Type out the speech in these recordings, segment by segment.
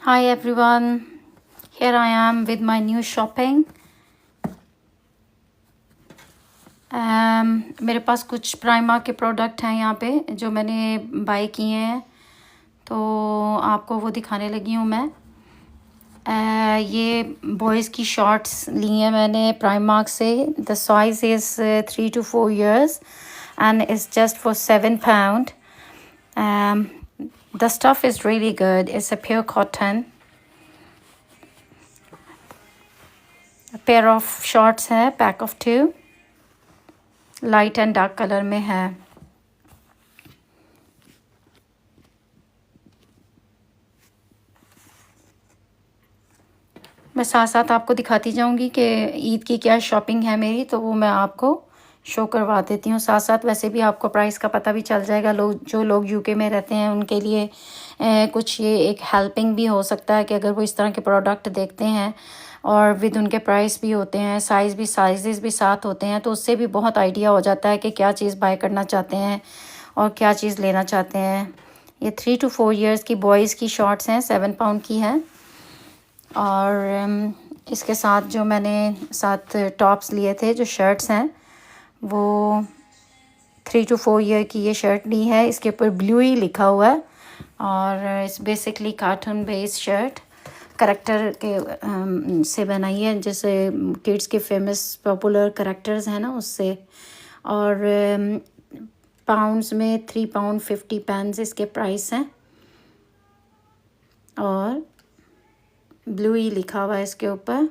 Hi everyone, here I am with my new shopping. मेरे पास कुछ prima के product हैं यहाँ पे जो मैंने बाय किए हैं, तो आपको वो दिखाने लगी हूँ मैं। ये बॉयज़ की शॉर्ट्स ली हैं मैंने प्राइमार्क से। The size is 3 to 4 years and it's just for £7. The stuff is really good. It's a pure cotton. A pair of shorts है, pack of 2, light and dark colour में है। मैं साथ साथ आपको दिखाती जाऊंगी कि ईद की क्या शॉपिंग है मेरी, तो वो मैं आपको शो करवा देती हूँ साथ साथ। वैसे भी आपको प्राइस का पता भी चल जाएगा। जो लोग यूके में रहते हैं उनके लिए कुछ ये एक हेल्पिंग भी हो सकता है कि अगर वो इस तरह के प्रोडक्ट देखते हैं और विद उनके प्राइस भी होते हैं, साइजेस भी साथ होते हैं, तो उससे भी बहुत आइडिया हो जाता है कि क्या चीज़ बाय करना चाहते हैं और क्या चीज़ लेना चाहते हैं। ये 3 to 4 years की बॉयज़ की शॉर्ट्स हैं, £7 की है। और इसके साथ जो मैंने साथ टॉप्स लिए थे, जो शर्ट्स हैं, वो 3 to 4 ईयर की ये शर्ट ली है। इसके ऊपर ब्लू ही लिखा हुआ है और it's basically cartoon based shirt character के से बनाई है, जैसे किड्स के फेमस पॉपुलर करैक्टर्स हैं ना, उससे। और पाउंड्स में £3.50 इसके प्राइस हैं और ब्लू ही लिखा हुआ है इसके ऊपर।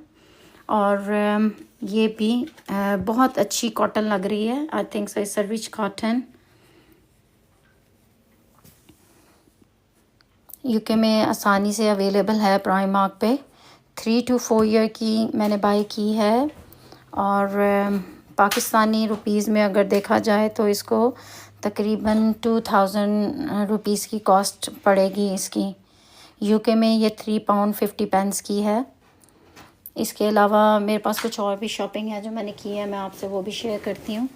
और ये भी बहुत अच्छी कॉटन लग रही है। आई think so it's rich cotton. UK में आसानी से अवेलेबल है प्राइमार्क पे। 3 to 4 ईयर की मैंने बाय की है और पाकिस्तानी रुपीज़ में अगर देखा जाए तो इसको तकरीबन 2000 रुपीज़ की कॉस्ट पड़ेगी इसकी। यूके में ये £3.50 की है। इसके अलावा मेरे पास कुछ और भी शॉपिंग है जो मैंने की है, मैं आपसे वो भी शेयर करती हूँ।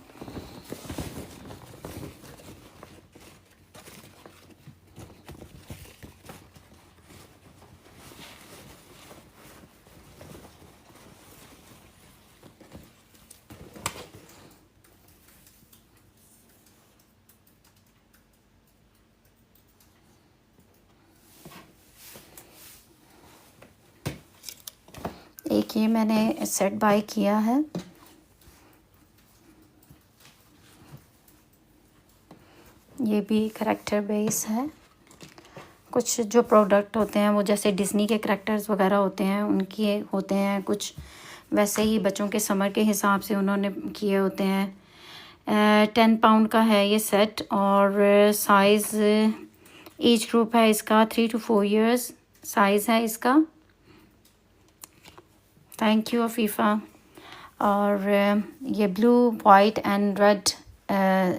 एक ये मैंने सेट बाय किया है। ये भी करैक्टर बेस है। कुछ जो प्रोडक्ट होते हैं वो जैसे डिज़नी के करैक्टर्स वगैरह होते हैं, उनके होते हैं कुछ वैसे ही बच्चों के समर के हिसाब से उन्होंने किए होते हैं। £10 का है ये सेट और साइज़ एज ग्रुप है इसका 3 to 4 years साइज़ है इसका। Thank you Afifa. और ये ब्लू वाइट एंड रेड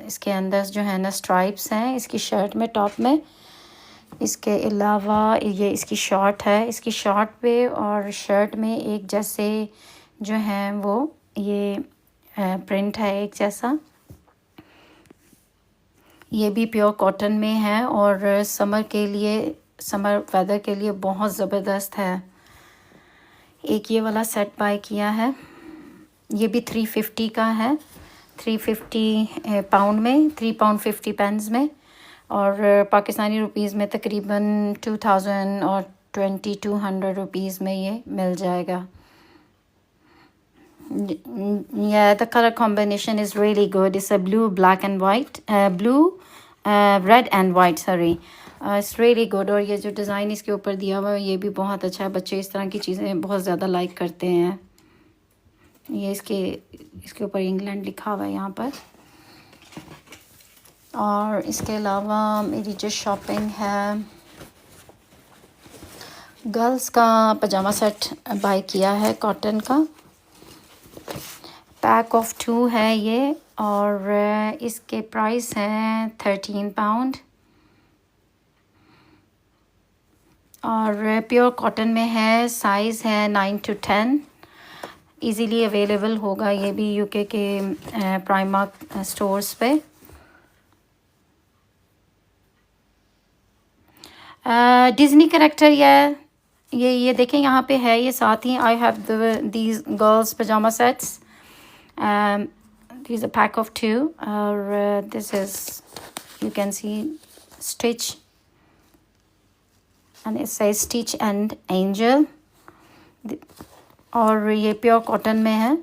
इसके अंदर जो है ना स्ट्राइप्स हैं इसकी शर्ट में, टॉप में। इसके अलावा ये इसकी शॉर्ट है, इसकी शॉर्ट पे और शर्ट में एक जैसे जो है वो ये प्रिंट है एक जैसा। ये भी प्योर कॉटन में है और समर वेदर के लिए बहुत ज़बरदस्त है। एक ये वाला सेट बाय किया है, ये भी 350 का है, 350 पाउंड में, £3.50 में, और पाकिस्तानी रुपीज़ में तकरीबन 2000 और 2200 रुपीज़ में ये मिल जाएगा। Yeah, the color combination is really good. It's a blue, black and white, red and white, sorry. It's really good. और ये जो डिज़ाइन इसके ऊपर दिया हुआ है ये भी बहुत अच्छा है। बच्चे इस तरह की चीज़ें बहुत ज़्यादा लाइक करते हैं। ये इसके ऊपर इंग्लैंड लिखा हुआ है यहाँ पर। और इसके अलावा मेरी जो शॉपिंग है, गर्ल्स का पजामा सेट बाय किया है कॉटन का। पैक ऑफ 2 है ये और इसके प्राइस हैं £13 और प्योर कॉटन में है। साइज़ है 9 to 10। इजीली अवेलेबल होगा ये भी यूके के प्राइमार्क स्टोर्स पे। डिज़नी करैक्टर या ये देखें यहाँ पे है, ये साथ ही I have these girls pyjama sets, these a pack of 2 और this is you can see stitch and it says stitch and angel और ये प्योर कॉटन में है।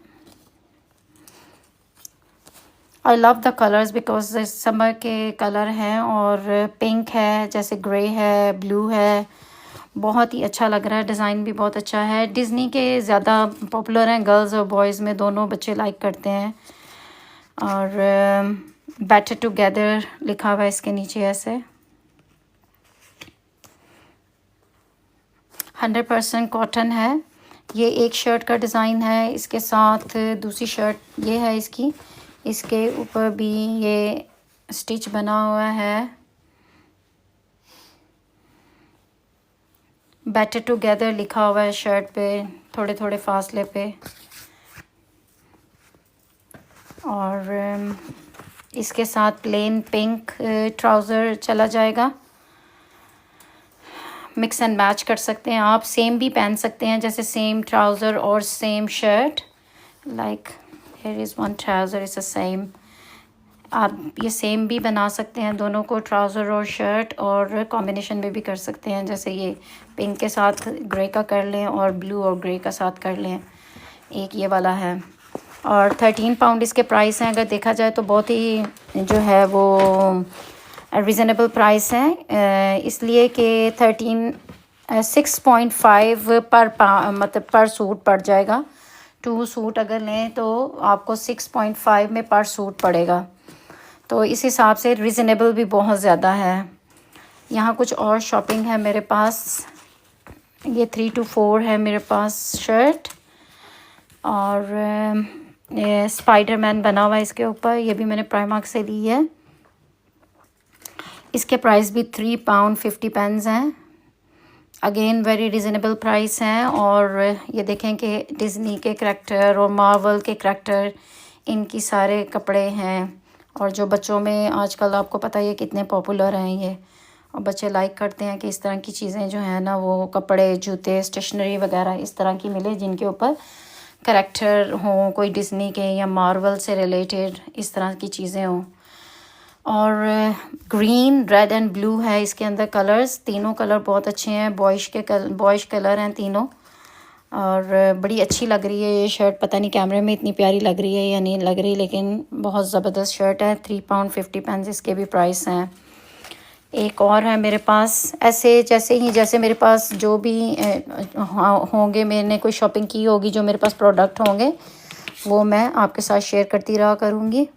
I love the colours because summer के कलर हैं और पिंक है, जैसे ग्रे है, ब्लू है, बहुत ही अच्छा लग रहा है। डिज़ाइन भी बहुत अच्छा है। डिज़नी के ज़्यादा पॉपुलर हैं, गर्ल्स और बॉयज़ में दोनों बच्चे लाइक करते हैं। और बेटर टुगेदर लिखा हुआ है इसके नीचे ऐसे। 100% कॉटन है। ये एक शर्ट का डिज़ाइन है, इसके साथ दूसरी शर्ट ये है इसकी, इसके ऊपर भी ये स्टिच बना हुआ है। बेटर टुगेदर लिखा हुआ है शर्ट पे थोड़े थोड़े फासले पे। और इसके साथ प्लेन पिंक ट्राउज़र चला जाएगा। मिक्स एंड मैच कर सकते हैं आप, सेम भी पहन सकते हैं, जैसे सेम ट्राउज़र और same shirt. Like here is one trouser is a same. आप ये सेम भी बना सकते हैं दोनों को, ट्राउज़र और शर्ट, और कॉम्बिनेशन में भी कर सकते हैं, जैसे ये पिंक के साथ ग्रे का कर लें और ब्लू और ग्रे का साथ कर लें। एक ये वाला है और 13 पाउंड इसके प्राइस हैं। अगर देखा जाए तो बहुत ही जो है वो रिजनेबल प्राइस है, इसलिए कि 6.5 मतलब पर सूट पड़ जाएगा। 2 सूट अगर लें तो आपको 6.5 में पर सूट पड़ेगा, तो इस हिसाब से रिजनेबल भी बहुत ज़्यादा है। यहाँ कुछ और शॉपिंग है मेरे पास। ये 3 to 4 है मेरे पास शर्ट, और ये स्पाइडरमैन बना हुआ है इसके ऊपर। ये भी मैंने प्राइमार्क से ली है। इसके प्राइस भी 3 पाउंड 50 पेंस हैं। अगेन वेरी रिजनेबल प्राइस हैं। और ये देखें कि डिज़नी के करैक्टर और मार्वल के करैक्टर, इनकी सारे कपड़े हैं। और जो बच्चों में आजकल आपको पता है कितने पॉपुलर हैं ये, और बच्चे लाइक करते हैं कि इस तरह की चीज़ें जो हैं ना, वो कपड़े, जूते, स्टेशनरी वगैरह इस तरह की मिले जिनके ऊपर करैक्टर हों, कोई डिज़नी के या मार्वल से रिलेटेड इस तरह की चीज़ें हों। और ग्रीन, रेड एंड ब्लू है इसके अंदर कलर्स। तीनों कलर बहुत अच्छे हैं, बॉयश कलर हैं तीनों, और बड़ी अच्छी लग रही है ये शर्ट। पता नहीं कैमरे में इतनी प्यारी लग रही है या नहीं लग रही, लेकिन बहुत ज़बरदस्त शर्ट है। 3 पाउंड 50 पेंस इसके भी प्राइस हैं। एक और है मेरे पास, ऐसे जैसे मेरे पास जो भी होंगे, मैंने कोई शॉपिंग की होगी, जो मेरे पास प्रोडक्ट होंगे वो मैं आपके साथ शेयर करती रहा करूँगी।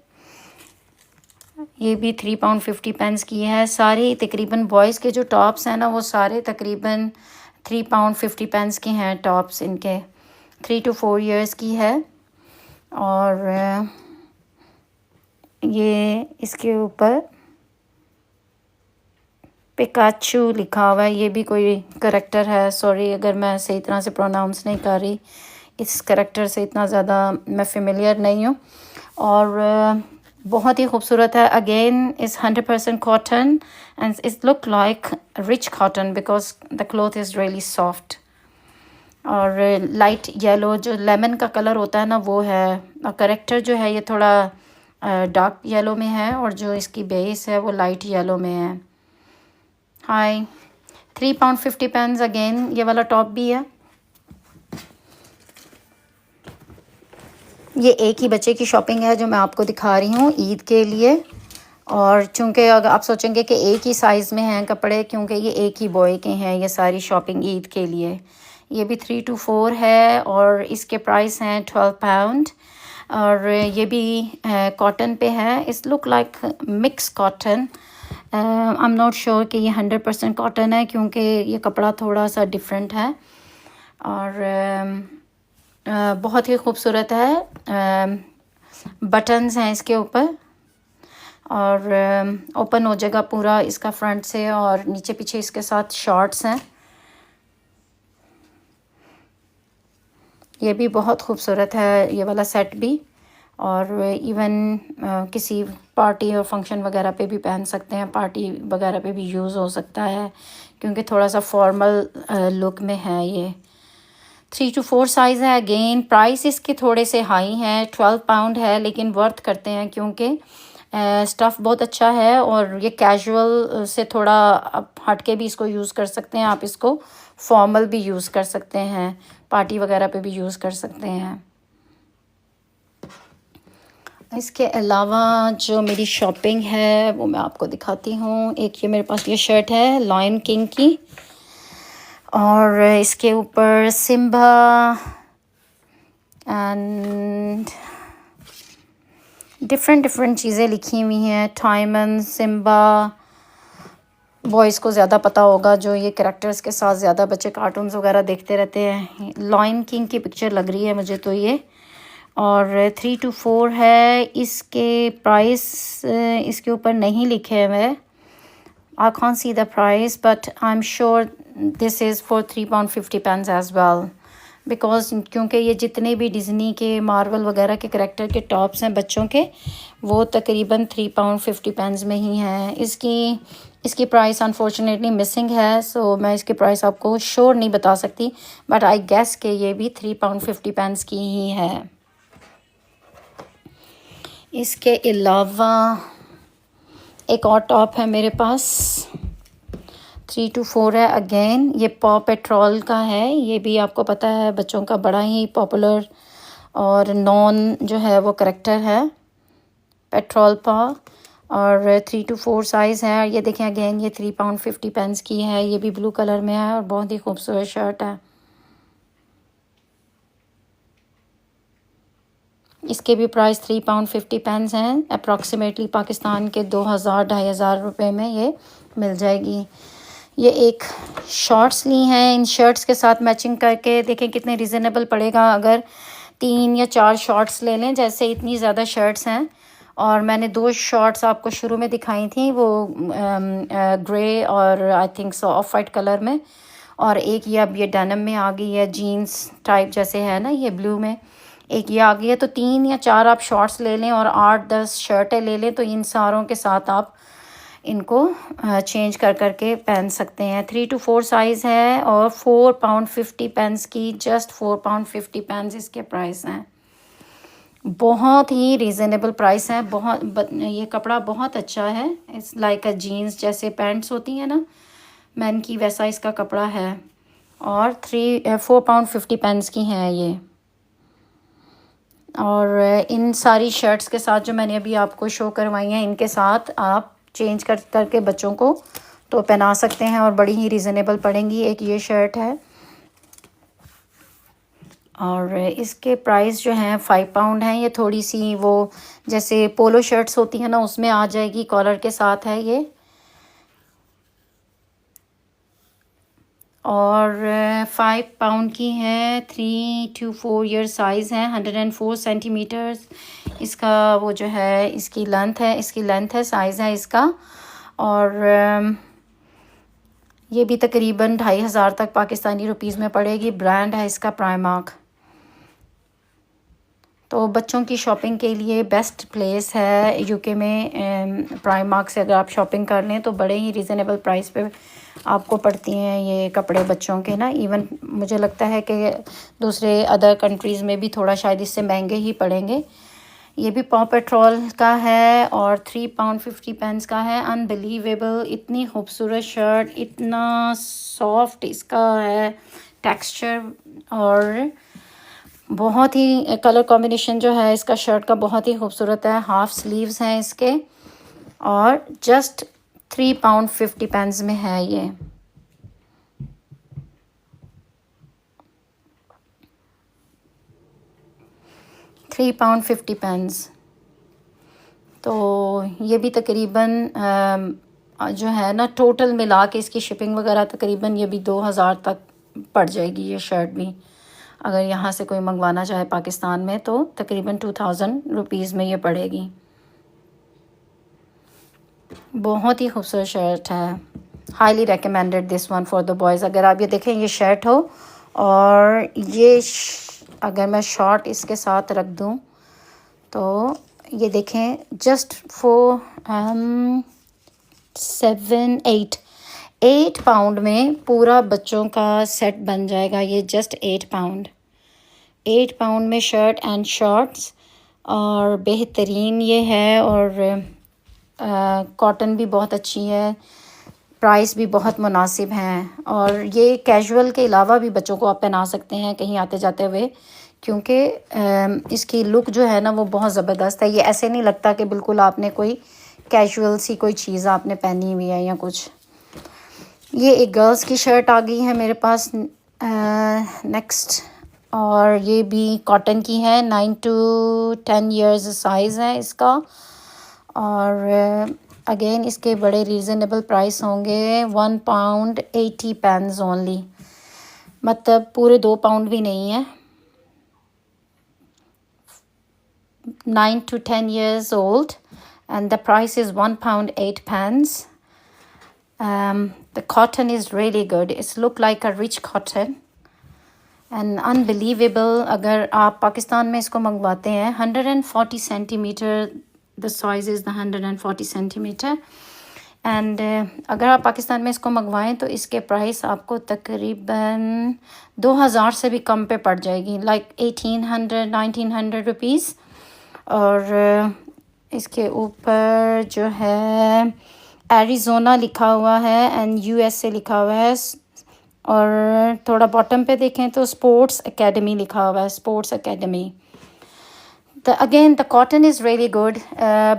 ये भी 3 पाउंड 50 पेंस की है। सारे तकरीबन बॉयज़ के जो टॉप्स हैं ना, वो सारे तकरीबन 3 पाउंड 50 पेंस के हैं टॉप्स इनके। 3 to 4 इयर्स की है। और ये इसके ऊपर पिकाचू लिखा हुआ है। ये भी कोई करैक्टर है, सॉरी अगर मैं सही तरह से प्रोनाउंस नहीं कर रही, इस करैक्टर से इतना ज़्यादा मैं फेमिलियर नहीं हूँ। और बहुत ही खूबसूरत है। Again is 100% cotton and it's look like rich cotton because the cloth is really soft. और लाइट येलो, जो लेमन का कलर होता है ना, वो है। और करैक्टर जो है ये थोड़ा डार्क येलो में है, और जो इसकी बेस है वो लाइट येलो में है। हाय, 3 पाउंड 50 पेंस। अगेन ये वाला टॉप भी है। ये एक ही बच्चे की शॉपिंग है जो मैं आपको दिखा रही हूँ ईद के लिए। और चूंकि अगर आप सोचेंगे कि एक ही साइज़ में हैं कपड़े, क्योंकि ये एक ही बॉय के हैं ये सारी शॉपिंग ईद के लिए। ये भी 3 to 4 है और इसके प्राइस हैं 12 पाउंड। और ये भी कॉटन पे है। इस look like mix cotton. I am not sure कि ये 100% कॉटन है, क्योंकि ये कपड़ा थोड़ा सा डिफरेंट है। और बहुत ही खूबसूरत है। बटन्स हैं इसके ऊपर, और ओपन हो जाएगा पूरा इसका फ्रंट से, और नीचे पीछे इसके साथ शॉर्ट्स हैं। ये भी बहुत खूबसूरत है ये वाला सेट भी। और इवन किसी पार्टी और फंक्शन वगैरह पे भी पहन सकते हैं, पार्टी वगैरह पे भी यूज़ हो सकता है क्योंकि थोड़ा सा फॉर्मल लुक में है ये। 3 to 4 साइज़ है। अगेन प्राइस इसके थोड़े से हाई हैं, 12 पाउंड है, लेकिन वर्थ करते हैं क्योंकि स्टफ़ बहुत अच्छा है और ये कैजुअल से थोड़ा आप हट के भी इसको यूज़ कर सकते हैं। आप इसको फॉर्मल भी यूज़ कर सकते हैं, पार्टी वगैरह पे भी यूज़ कर सकते हैं। इसके अलावा जो मेरी शॉपिंग है वो मैं आपको दिखाती हूँ। एक ये मेरे पास ये शर्ट है लायन किंग की, और इसके ऊपर सिम्बा एंड डिफरेंट चीज़ें लिखी हुई हैं। टाइमन, सिम्बा, बॉयज़ को ज़्यादा पता होगा, जो ये कैरेक्टर्स के साथ ज़्यादा बच्चे कार्टून्स वगैरह देखते रहते हैं। लायन किंग की पिक्चर लग रही है मुझे तो ये, और 3 to 4 है। इसके प्राइस इसके ऊपर नहीं लिखे हुए, I can't see the price, but I'm sure this is for £3.50 as well, because क्योंकि ये जितने भी डिज़नी के, मार्वल वगैरह के करैक्टर के टॉप्स हैं बच्चों के, वो तकरीबन £3.50 में ही हैं। इसकी प्राइस अनफॉर्चुनेटली मिसिंग है, सो मैं इसके प्राइस आपको श्योर नहीं बता सकती, बट आई गेस के ये भी £3.50 की ही है। इसके अलावा एक और टॉप है मेरे पास, 3 to 4 है। अगेन ये पॉ पेट्रोल का है, ये भी आपको पता है बच्चों का बड़ा ही पॉपुलर और नॉन जो है वो करेक्टर है, पेट्रोल पॉ, और 3 to 4 साइज़ है। ये देखें अगेन ये £3.50 की है, ये भी ब्लू कलर में है और बहुत ही खूबसूरत शर्ट है। इसके भी प्राइस £3.50 हैं, अप्रॉक्सीमेटली पाकिस्तान के 2000-2500 रुपये में ये मिल जाएगी। ये एक शॉर्ट्स ली हैं, इन शर्ट्स के साथ मैचिंग करके देखें कितने रिजनेबल पड़ेगा अगर 3 या 4 शॉर्ट्स ले लें। जैसे इतनी ज़्यादा शर्ट्स हैं और मैंने 2 शॉर्ट्स आपको शुरू में दिखाई थी, वो ग्रे और आई think so of white colour में, और एक ये अब ये डेनिम में आ गई है, जीन्स टाइप जैसे है ना ये ब्लू में, एक ये आ गई है। तो 3 या 4 आप शॉर्ट्स ले लें और 8-10 शर्टें ले लें, तो इन सारों के साथ आप इनको चेंज कर के पहन सकते हैं। 3 to 4 साइज़ है और £4.50 की, जस्ट £4.50 इसके प्राइस हैं। बहुत ही रीज़नेबल प्राइस है। ये कपड़ा बहुत अच्छा है, इट्स लाइक अ जीन्स, जैसे पैंट्स होती हैं ना मैन की, वैसा इसका कपड़ा है, और £4.50 की हैं ये। और इन सारी शर्ट्स के साथ जो मैंने अभी आपको शो करवाई हैं, इनके साथ आप चेंज करके बच्चों को तो पहना सकते हैं और बड़ी ही रीज़नेबल पड़ेंगी। एक ये शर्ट है और इसके प्राइस जो हैं £5 हैं। ये थोड़ी सी वो जैसे पोलो शर्ट्स होती हैं ना उसमें आ जाएगी, कॉलर के साथ है ये, और £5 की है। 3 to 4 ईयर साइज़ है, 104 सेंटीमीटर्स इसका वो जो है इसकी लेंथ है, साइज़ है इसका, और ये भी तकरीबन 2500 तक पाकिस्तानी रुपीज़ में पड़ेगी। ब्रांड है इसका प्राइमार्क। तो बच्चों की शॉपिंग के लिए बेस्ट प्लेस है यूके में। प्राइमार्क से अगर आप शॉपिंग कर लें तो बड़े ही रीज़नेबल प्राइस पे आपको पड़ती हैं ये कपड़े बच्चों के ना। इवन मुझे लगता है कि दूसरे अदर कंट्रीज़ में भी थोड़ा शायद इससे महंगे ही पड़ेंगे। ये भी पॉ पेट्रोल का है और £3.50 का है। अनबिलीवेबल, इतनी खूबसूरत शर्ट, इतना सॉफ्ट इसका है टेक्सचर, और बहुत ही कलर कॉम्बिनेशन जो है इसका शर्ट का बहुत ही खूबसूरत है। हाफ स्लीव्स हैं इसके और जस्ट £3.50 में है ये। £3.50। तो ये भी तकरीबन जो है ना टोटल मिला के इसकी शिपिंग वगैरह तकरीबन ये भी 2000 तक पड़ जाएगी। ये शर्ट भी अगर यहाँ से कोई मंगवाना चाहे पाकिस्तान में तो तकरीबन 2000 रुपीज़ में ये पड़ेगी। बहुत ही खूबसूरत शर्ट है। Highly recommended this one for the boys. अगर आप ये देखें ये शर्ट हो और ये अगर मैं शॉर्ट इसके साथ रख दूँ तो ये देखें, जस्ट फॉर 8 पाउंड में पूरा बच्चों का सेट बन जाएगा। ये जस्ट 8 पाउंड में शर्ट एंड शॉर्ट्स, और बेहतरीन ये है। और कॉटन भी बहुत अच्छी है, प्राइस भी बहुत मुनासिब हैं। और ये कैजुअल के अलावा भी बच्चों को आप पहना सकते हैं कहीं आते जाते हुए, क्योंकि इसकी लुक जो है ना वो बहुत ज़बरदस्त है। ये ऐसे नहीं लगता कि बिल्कुल आपने कोई कैजुअल सी कोई चीज़ आपने पहनी हुई है या कुछ। ये एक गर्ल्स की शर्ट आ गई है मेरे पास नेक्स्ट, और ये भी कॉटन की है। 9 to 10 ईयर्स साइज़ है इसका। और अगेन इसके बड़े रीज़नेबल प्राइस होंगे, 1 pound 80 pence ओनली, मतलब पूरे 2 पाउंड भी नहीं है। 9 to 10 years old, and the price is 1 pound 8 pence. The cotton is really good. It's look like a rich cotton and unbelievable. अगर आप पाकिस्तान में इसको मंगवाते हैं 140 centimetre, the size is the 140 centimetre, and अगर आप पाकिस्तान में इसको मंगवाएं तो इसके प्राइस आपको तकरीबन 2000 से भी कम पे पड़ जाएगी, लाइक 1800-1900 रुपीज़। और इसके ऊपर जो है एरिज़ोना लिखा हुआ है एंड USA लिखा हुआ है, और थोड़ा बॉटम पे देखें तो स्पोर्ट्स एकेडमी लिखा हुआ है, sports academy. Again the cotton is really good,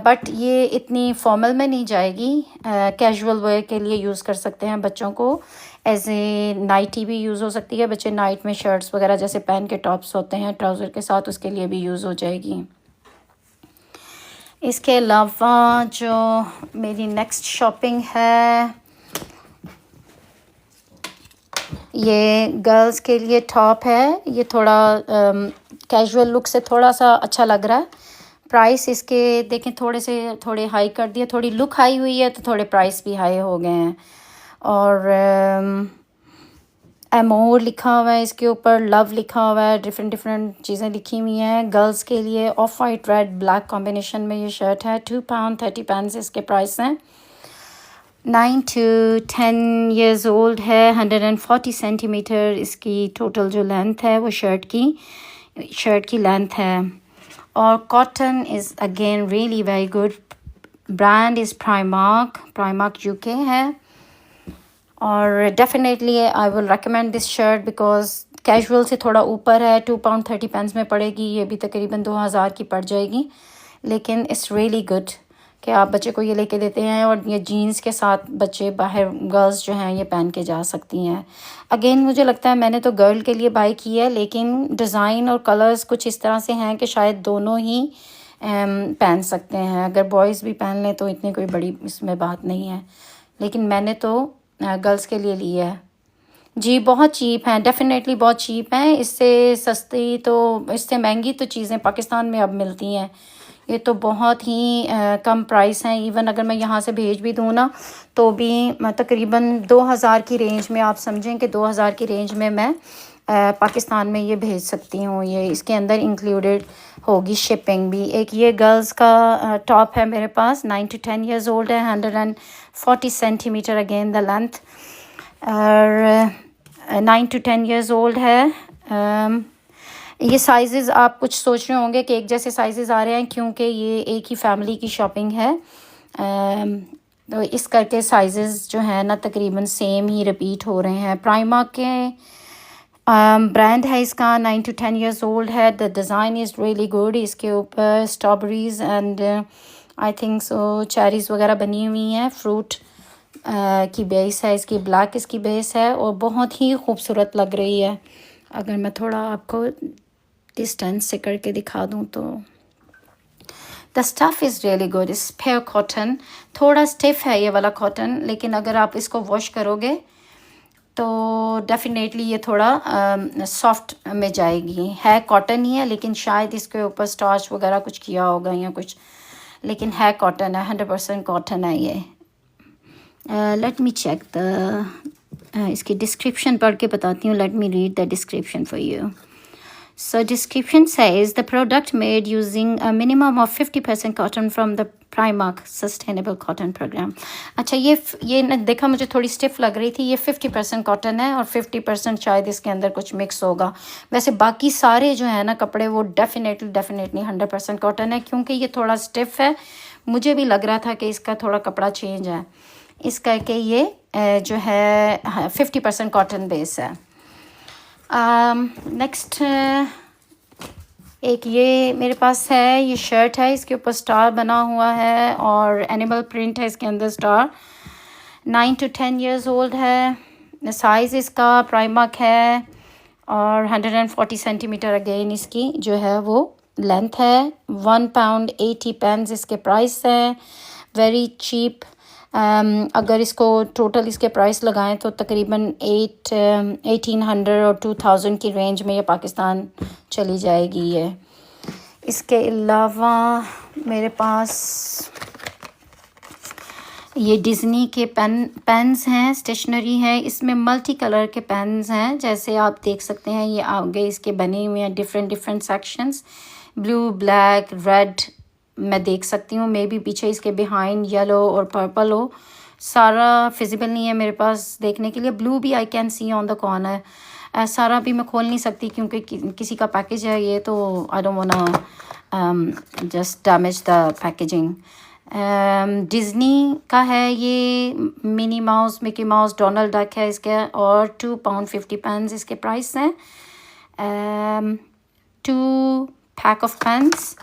but ये इतनी फॉर्मल में नहीं जाएगी, कैजुअल वेयर के लिए यूज़ कर सकते हैं बच्चों को। एज ए नाइटी भी यूज़ हो सकती है, बच्चे नाइट में शर्ट्स वगैरह जैसे पहन के टॉप्स होते हैं ट्राउज़र के साथ, उसके लिए भी यूज़ हो जाएगी। इसके अलावा जो मेरी नेक्स्ट शॉपिंग है, ये गर्ल्स के लिए टॉप है। ये थोड़ा कैजुअल लुक से थोड़ा सा अच्छा लग रहा है। प्राइस इसके देखें थोड़े हाई कर दिए, थोड़ी लुक हाई हुई है तो थोड़े प्राइस भी हाई हो गए हैं। और एमोर लिखा हुआ है इसके ऊपर, लव लिखा हुआ है, डिफरेंट चीज़ें लिखी हुई हैं। गर्ल्स के लिए of white red black combination में ये शर्ट है। 2 pound 30 pence इसके प्राइस हैं। 9 to 10 years old है। 140 सेंटीमीटर इसकी टोटल जो लेंथ है वो शर्ट की लेंथ है। और cotton is again really very good. Brand is Primark UK है। और definitely I will recommend this shirt because casual से थोड़ा ऊपर है। 2 pound 30 pence में पड़ेगी, ये भी तकरीबन 2000 की पड़ जाएगी, लेकिन इट्स रियली गुड कि आप बच्चे को ये लेके देते हैं और ये जीन्स के साथ बच्चे बाहर गर्ल्स जो हैं ये पहन के जा सकती हैं। अगेन मुझे लगता है मैंने तो गर्ल के लिए बाय की है, लेकिन डिज़ाइन और कलर्स कुछ इस तरह से हैं कि शायद दोनों ही पहन सकते हैं। अगर बॉयज़ भी पहन लें तो इतनी कोई बड़ी इसमें बात नहीं है, लेकिन मैंने तो गर्ल्स के लिए ली है। जी बहुत चीप हैं, डेफिनेटली बहुत चीप हैं। इससे सस्ती तो इससे महंगी तो चीज़ें पाकिस्तान में अब मिलती हैं। ये तो बहुत ही कम प्राइस हैं। इवन अगर मैं यहाँ से भेज भी दूँ ना तो भी तकरीबन 2000 की रेंज में, आप समझें कि 2000 की रेंज में मैं पाकिस्तान में ये भेज सकती हूँ। ये इसके अंदर इंक्लूडेड होगी शिपिंग भी। एक ये गर्ल्स का टॉप है मेरे पास, 9 to 10 years old है। 140 सेंटीमीटर अगेन द लेंथ, और 9 to 10 years old है। ये साइज़ आप कुछ सोच रहे होंगे कि एक जैसे साइज़ आ रहे हैं, क्योंकि ये एक ही फैमिली की शॉपिंग है, तो इस करके साइज़ जो है ना तकरीबन सेम ही रिपीट हो रहे हैं। प्राइमार्क के ब्रांड है इसका, 9 to 10 years old है। The design is really good. इसके ऊपर strawberries and I think so cherries वगैरह बनी हुई हैं। फ्रूट की बेस है इसकी, ब्लैक इसकी बेस है और बहुत ही खूबसूरत लग रही है। अगर मैं थोड़ा आपको डिस्टेंस से करके दिखा दूँ तो the stuff is really good. इस प्योर कॉटन, थोड़ा स्टिफ है ये वाला कॉटन, लेकिन अगर आप इसको वॉश करोगे तो डेफिनेटली ये थोड़ा सॉफ्ट में जाएगी। है कॉटन ही है, लेकिन शायद इसके ऊपर स्टार्च वगैरह कुछ किया होगा या कुछ, लेकिन है कॉटन है, 100% कॉटन है ये। लेट मी चेक द इसकी डिस्क्रिप्शन पढ़ के बताती हूँ। Let me read the description for you. So description says the product made using a minimum of 50% cotton from the Primark Sustainable Cotton Program. अच्छा ये न देखा मुझे थोड़ी स्टिफ लग रही थी. ये 50% कॉटन है और 50% शायद इसके अंदर कुछ मिक्स होगा. वैसे बाकी सारे जो है ना कपड़े वो डेफिनेटली 100% कॉटन है. क्योंकि ये थोड़ा स्टिफ है मुझे भी लग रहा था कि इसका थोड़ा कपड़ा चेंज है. इस करके ये जो है 50% कॉटन बेस है. नेक्स्ट एक ये मेरे पास है. ये शर्ट है. इसके ऊपर स्टार बना हुआ है और एनिमल प्रिंट है इसके अंदर स्टार. 9 to 10 years old है. साइज़ इसका प्राइमार्क है और 140 सेंटीमीटर अगेन इसकी जो है वो लेंथ है. £1.80 इसके प्राइस है. Very cheap. अगर इसको टोटल इसके प्राइस लगाएं तो तकरीबन 1800 और 2000 की रेंज में ये पाकिस्तान चली जाएगी. ये इसके अलावा मेरे पास ये डिज़नी के पेन्स हैं. स्टेशनरी है. इसमें मल्टी कलर के पेन्स हैं. जैसे आप देख सकते हैं ये आगे इसके बने हुए हैं different sections. Blue, black, red मैं देख सकती हूँ. मे बी पीछे इसके बिहाइंड येलो और पर्पल हो. सारा फिजिबल नहीं है मेरे पास देखने के लिए. ब्लू भी I can see on the corner. सारा भी मैं खोल नहीं सकती क्योंकि किसी का पैकेज है ये. तो I don't want just damage the packaging. Disney का है ये. Minnie Mouse, Mickey mouse, Donald duck है इसके और £2.50 इसके प्राइस हैं. 2 पैक ऑफ पेन्स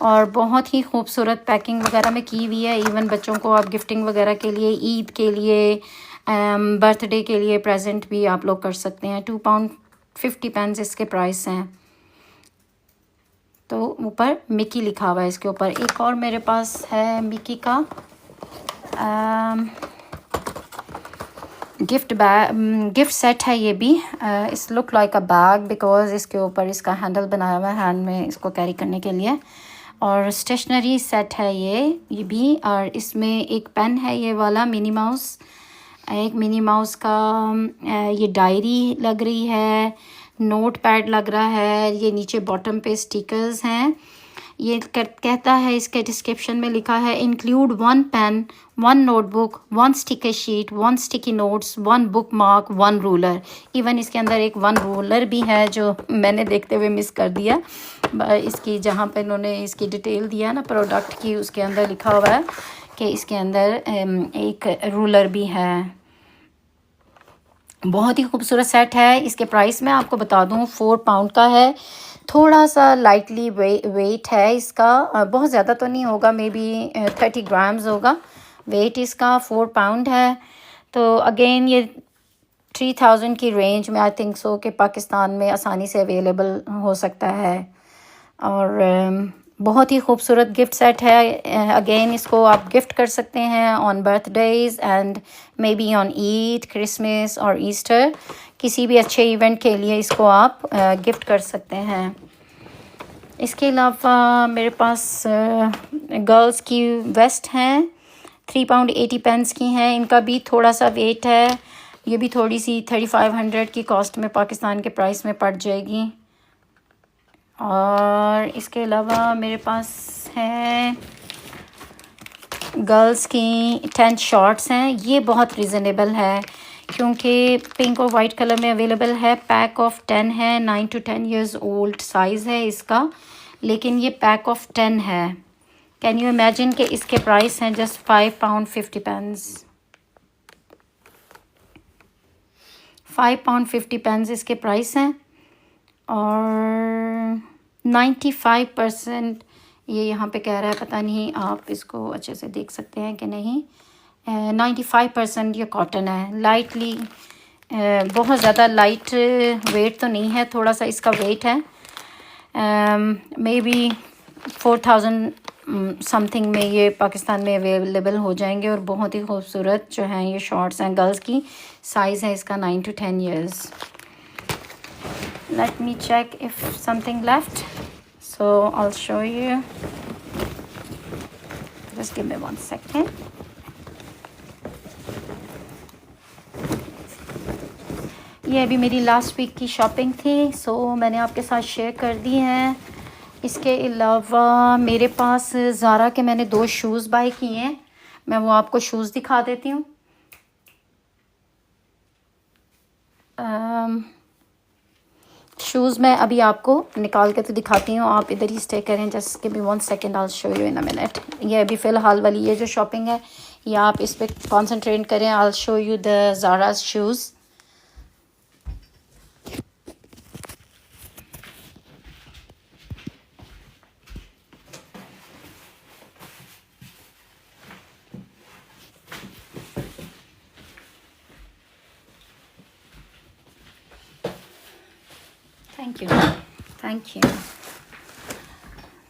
और बहुत ही खूबसूरत पैकिंग वगैरह में की हुई है. इवन बच्चों को आप गिफ्टिंग वगैरह के लिए, ईद के लिए, बर्थडे के लिए प्रेजेंट भी आप लोग कर सकते हैं. £2.50 इसके प्राइस हैं. तो ऊपर मिकी लिखा हुआ है इसके ऊपर. एक और मेरे पास है मिकी का गिफ्ट सेट है. ये भी इस look like a bag because इसके ऊपर इसका हैंडल बनाया हुआ है हैंड में इसको कैरी करने के लिए. और स्टेशनरी सेट है ये भी. और इसमें एक पेन है ये वाला मिनी माउस. एक मिनी माउस का ये डायरी लग रही है. नोट पैड लग रहा है. ये नीचे बॉटम पे स्टिकर्स हैं. ये कहता है इसके डिस्क्रिप्शन में लिखा है include 1 pen, 1 notebook, 1 sticker sheet, 1 sticky notes, 1 bookmark, 1 ruler. Even इसके अंदर एक 1 रूलर भी है जो मैंने देखते हुए मिस कर दिया. इसकी जहाँ पे इन्होंने इसकी डिटेल दिया ना प्रोडक्ट की उसके अंदर लिखा हुआ है कि इसके अंदर एक रूलर भी है. बहुत ही खूबसूरत सेट है. इसके प्राइस मैं आपको बता दूं £4 का है. थोड़ा सा लाइटली वेट है इसका. बहुत ज़्यादा तो नहीं होगा. मे बी 30 ग्राम्स होगा वेट इसका. £4 है. तो अगेन ये 3000 की रेंज में आई थिंक सो कि पाकिस्तान में आसानी से अवेलेबल हो सकता है. और बहुत ही खूबसूरत गिफ्ट सेट है. अगेन इसको आप गिफ्ट कर सकते हैं on birthdays and may be on Eid, Christmas और ईस्टर. किसी भी अच्छे इवेंट के लिए इसको आप गिफ्ट कर सकते हैं. इसके अलावा मेरे पास गर्ल्स की वेस्ट हैं. £3.80 की हैं. इनका भी थोड़ा सा वेट है. ये भी थोड़ी सी 3500 की कॉस्ट में पाकिस्तान के प्राइस में पड़ जाएगी. और इसके अलावा मेरे पास है गर्ल्स की 10 शॉर्ट्स हैं. ये बहुत रीज़नेबल है क्योंकि पिंक और वाइट कलर में अवेलेबल है. पैक ऑफ 10 है. 9 to 10 years old साइज़ है इसका. लेकिन ये पैक ऑफ 10 है. कैन यू इमेजिन कि इसके प्राइस हैं जस्ट £5.50. £5.50 इसके प्राइस हैं. और 95% ये यहाँ पे कह रहा है. पता नहीं आप इसको अच्छे से देख सकते हैं कि नहीं. 95% ये कॉटन है. लाइटली बहुत ज़्यादा लाइट वेट तो नहीं है. थोड़ा सा इसका वेट है. मे बी 4000 समथिंग में ये पाकिस्तान में अवेलेबल हो जाएंगे. और बहुत ही खूबसूरत जो हैं ये शॉर्ट्स हैं. गर्ल्स की साइज़ है इसका 9 to 10 years. Let me check if something left. So I'll show you. Just give me 1 second. ये अभी मेरी लास्ट वीक की शॉपिंग थी, सो मैंने आपके साथ शेयर कर दी हैं। इसके अलावा मेरे पास ज़ारा के मैंने 2 शूज़ बाय किए हैं, मैं वो आपको शूज़ दिखा देती हूँ। शूज़ मैं अभी आपको निकाल के तो दिखाती हूँ, आप इधर ही स्टे करें, just give me 1 second, I will show you in a minute. ये अभी फ़िलहाल वाली ये जो शॉपिंग है ये आप इस पर कॉन्सेंट्रेट करें, I will show you the Zara shoes.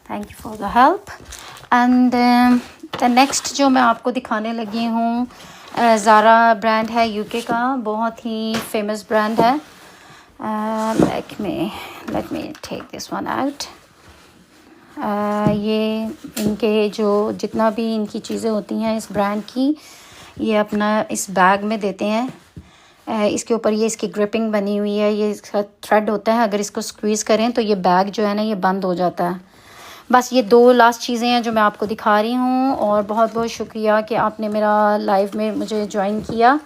Thank you for the help. And the next जो मैं आपको दिखाने लगी हूँ, ज़ारा ब्रांड है यूके का, बहुत ही फेमस ब्रांड है। Let me take this one out. ये इनके जो जितना भी इनकी चीज़ें होती हैं इस ब्रांड की, ये अपना इस बैग में देते हैं। इसके ऊपर ये इसकी ग्रिपिंग बनी हुई है, ये इसका थ्रेड होता है, अगर इसको स्क्वीज़ करें तो ये बैग जो है ना ये बंद हो जाता है। बस ये 2 लास्ट चीज़ें हैं जो मैं आपको दिखा रही हूँ, और बहुत बहुत शुक्रिया कि आपने मेरा लाइव में मुझे ज्वाइन किया।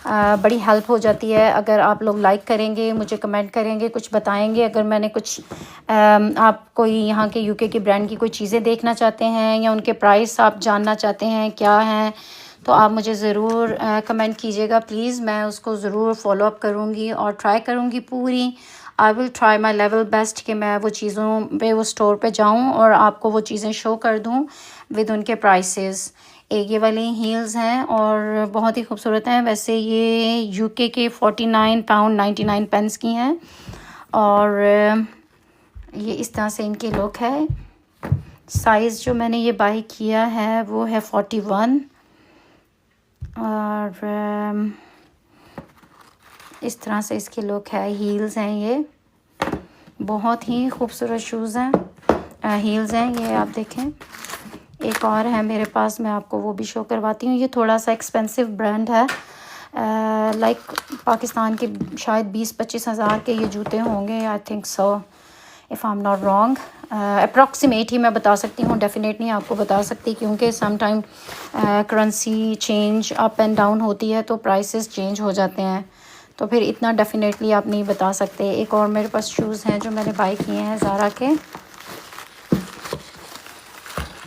बड़ी हेल्प हो जाती है अगर आप लोग लाइक करेंगे, मुझे कमेंट करेंगे, कुछ बताएंगे। अगर मैंने कुछ आप कोई यहाँ के यूके की ब्रांड की कोई चीज़ें देखना चाहते हैं या उनके प्राइस आप जानना चाहते हैं क्या हैं, तो आप मुझे ज़रूर कमेंट कीजिएगा प्लीज़। मैं उसको ज़रूर फॉलो अप करूँगी और ट्राई करूँगी पूरी। I will try my level best कि मैं वो चीज़ों पे वो स्टोर पे जाऊँ और आपको वो चीज़ें शो कर दूँ विद उनके प्राइसेस। एक ये वाली हील्स हैं और बहुत ही खूबसूरत हैं। वैसे ये यूके के 49 पाउंड 99 पेंस की हैं, और ये इस तरह से इनकी लुक है। साइज़ जो मैंने ये बाई किया है वो है 41, और इस तरह से इसकी लुक है। हील्स हैं, ये बहुत ही खूबसूरत शूज़ हैं, हील्स हैं ये, आप देखें। एक और है मेरे पास, मैं आपको वो भी शो करवाती हूँ। ये थोड़ा सा एक्सपेंसिव ब्रांड है, लाइक पाकिस्तान के शायद 20-25 हज़ार के ये जूते होंगे, I think so, if I am not wrong. Approximate ही मैं बता सकती हूँ, डेफिनेट नहीं आपको बता सकती, क्योंकि some time currency change up and down होती है तो प्राइसेस चेंज हो जाते हैं, तो फिर इतना डेफिनेटली आप नहीं बता सकते। एक और मेरे पास शूज़ हैं जो मैंने बाई किए हैं ज़ारा के,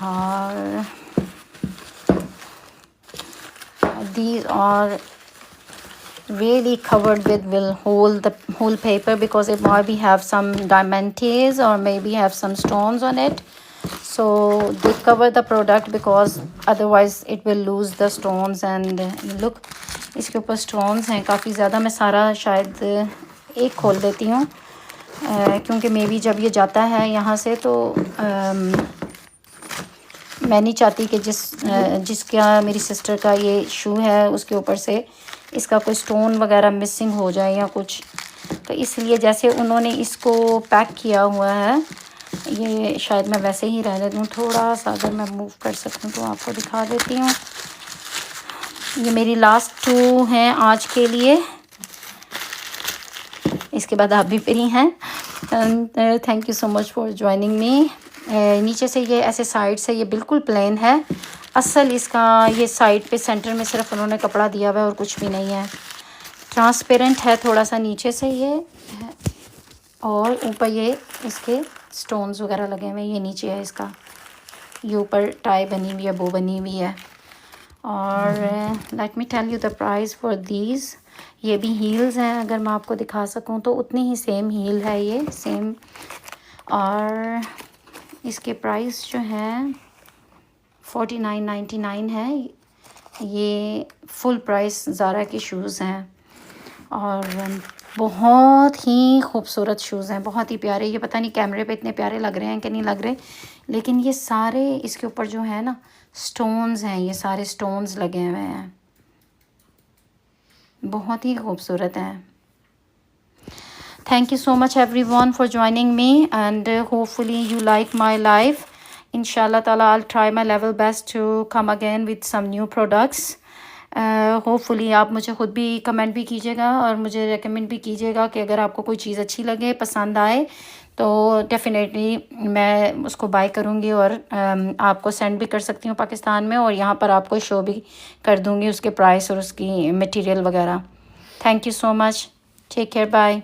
और these are really covered with will hold the whole paper because it might be have some diamantes or maybe have some stones on it, so they cover the product because otherwise it will lose the stones। and look, इसके ऊपर stones हैं काफ़ी ज़्यादा। मैं सारा शायद एक खोल देती हूँ क्योंकि मे बी जब ये जाता है यहाँ से तो मैं नहीं चाहती कि जिसका मेरी सिस्टर का ये शू है उसके ऊपर से इसका कोई स्टोन वगैरह मिसिंग हो जाए या कुछ, तो इसलिए जैसे उन्होंने इसको पैक किया हुआ है, ये शायद मैं वैसे ही रहने दूँ। थोड़ा सा अगर मैं मूव कर सकूँ तो आपको दिखा देती हूँ। ये मेरी लास्ट 2 हैं आज के लिए, इसके बाद आप भी फ्री हैं। Thank you so much for joining me. नीचे से ये ऐसे साइड से ये बिल्कुल प्लेन है, असल इसका ये साइड पे सेंटर में सिर्फ उन्होंने कपड़ा दिया हुआ है और कुछ भी नहीं है। ट्रांसपेरेंट है थोड़ा सा नीचे से ये है, और ऊपर ये इसके स्टोन्स वगैरह लगे हुए हैं। ये नीचे है इसका, ये ऊपर टाई बनी हुई है, बो बनी हुई है। और let me tell you the price for these. ये भी हील्स हैं, अगर मैं आपको दिखा सकूं तो उतनी ही सेम हील है ये सेम, और इसके प्राइस जो हैं 49.99 है। ये फुल प्राइस ज़ारा के शूज़ हैं और बहुत ही खूबसूरत शूज़ हैं, बहुत ही प्यारे। ये पता नहीं कैमरे पे इतने प्यारे लग रहे हैं कि नहीं लग रहे, लेकिन ये सारे इसके ऊपर जो है ना स्टोन्स हैं, ये सारे स्टोन्स लगे हुए हैं, बहुत ही खूबसूरत हैं। Thank you so much everyone for joining me, and hopefully you like my live. Inshallah ta'ala I'll try my level best to come again with some new products. Hopefully आप मुझे ख़ुद भी कमेंट भी कीजिएगा और मुझे रेकमेंड भी कीजिएगा कि अगर आपको कोई चीज़ अच्छी लगे, पसंद आए, तो डेफ़िनेटली मैं उसको बाय करूँगी और आपको सेंड भी कर सकती हूँ पाकिस्तान में, और यहाँ पर आपको शो भी कर दूँगी उसके प्राइस और उसकी मटेरियल वगैरह। Thank you so much. Take care, bye.